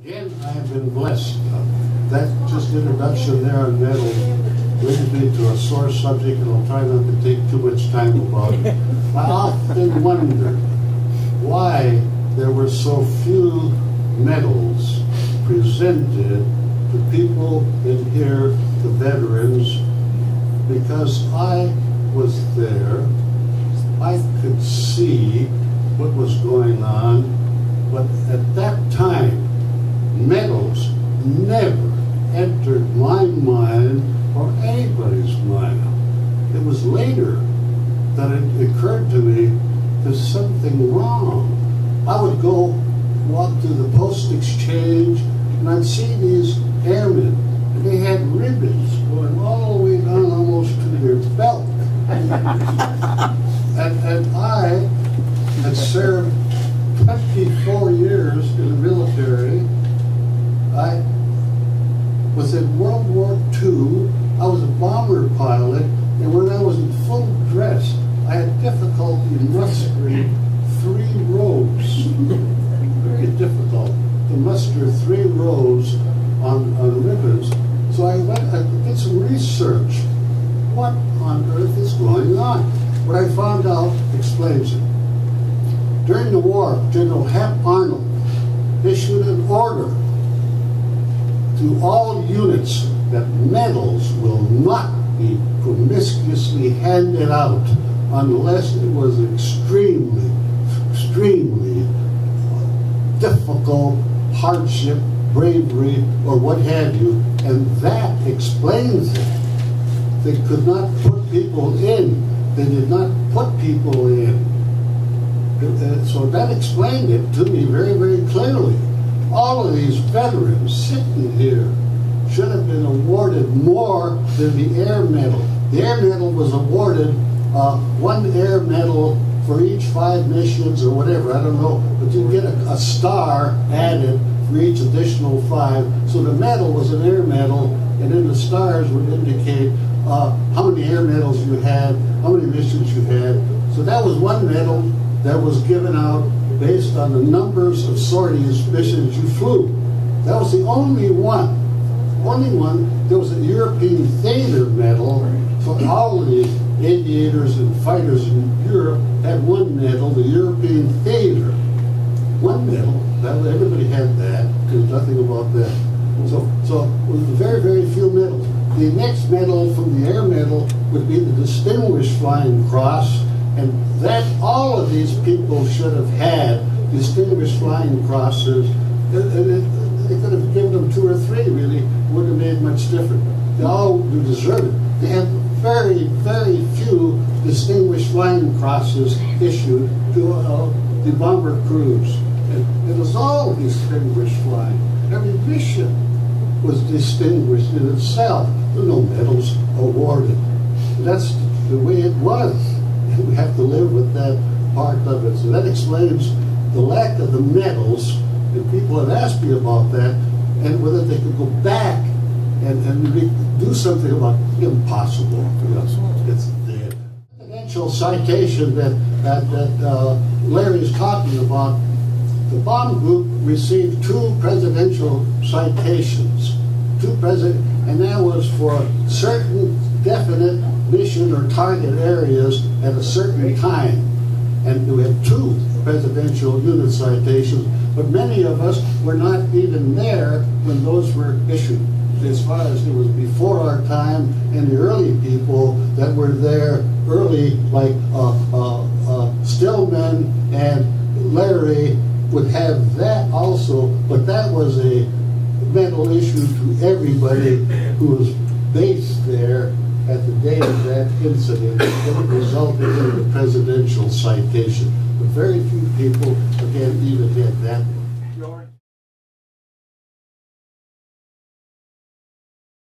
Again, I have been blessed. That just introduction there on medals brings me to a sore subject, and I'll try not to take too much time about it. I often wonder why there were so few medals presented to people in here, the veterans, because I was there. I could see what was going on, but at that time, medals never entered my mind or anybody's mind. It was later that it occurred to me there's something wrong. I would go walk to the post exchange and I'd see these airmen, and they had ribbons going all the way down almost to their belt. And I had served 24 years in the military. I was in World War II. I was a bomber pilot, and when I was in full dress, I had difficulty mustering 3 rows. Very difficult to muster 3 rows on ribbons. So I did some research. What on earth is going on? What I found out explains it. During the war, General Hap Arnold issued an order to all units that medals will not be promiscuously handed out unless it was extremely, extremely difficult, hardship, bravery, or what have you, and that explains it. They could not put people in. They did not put people in. So that explained it to me very, very clearly. All of these veterans sitting here should have been awarded more than the Air Medal. The Air Medal was awarded 1 Air Medal for each 5 missions or whatever, I don't know, but you get a star added for each additional 5. So the medal was an Air Medal, and then the stars would indicate how many Air Medals you had, how many missions you had. So that was 1 medal that was given out based on the numbers of sorties, missions you flew. That was the only one. There was a European Theater Medal for all of the aviators and fighters in Europe had 1 medal, the European Theater. 1 medal, everybody had that. There's nothing about that. So it was very, very few medals. The next medal from the Air Medal would be the Distinguished Flying Cross, and that all of these people should have had Distinguished Flying Crosses. They could have given them 2 or 3, really. Wouldn't have made much difference. They all deserve it. They had very, very few Distinguished Flying Crosses issued to the bomber crews. And it was all distinguished flying. Every mission was distinguished in itself. There were no medals awarded. That's the way it was. We have to live with that part of it. So that explains the lack of the medals, and people have asked me about that, and whether they could go back and do something about it. Impossible. It's the presidential citation that Larry is talking about. The bomb group received 2 presidential citations. And that was for certain definite mission or target areas at a certain time. And we had 2 presidential unit citations, but many of us were not even there when those were issued. As far as it was before our time, and the early people that were there early, like Stillman and Larry, would have that also, but that was a medal issued to everybody who was based there at the date of that incident that resulted in the presidential citation. But very few people, again, even had that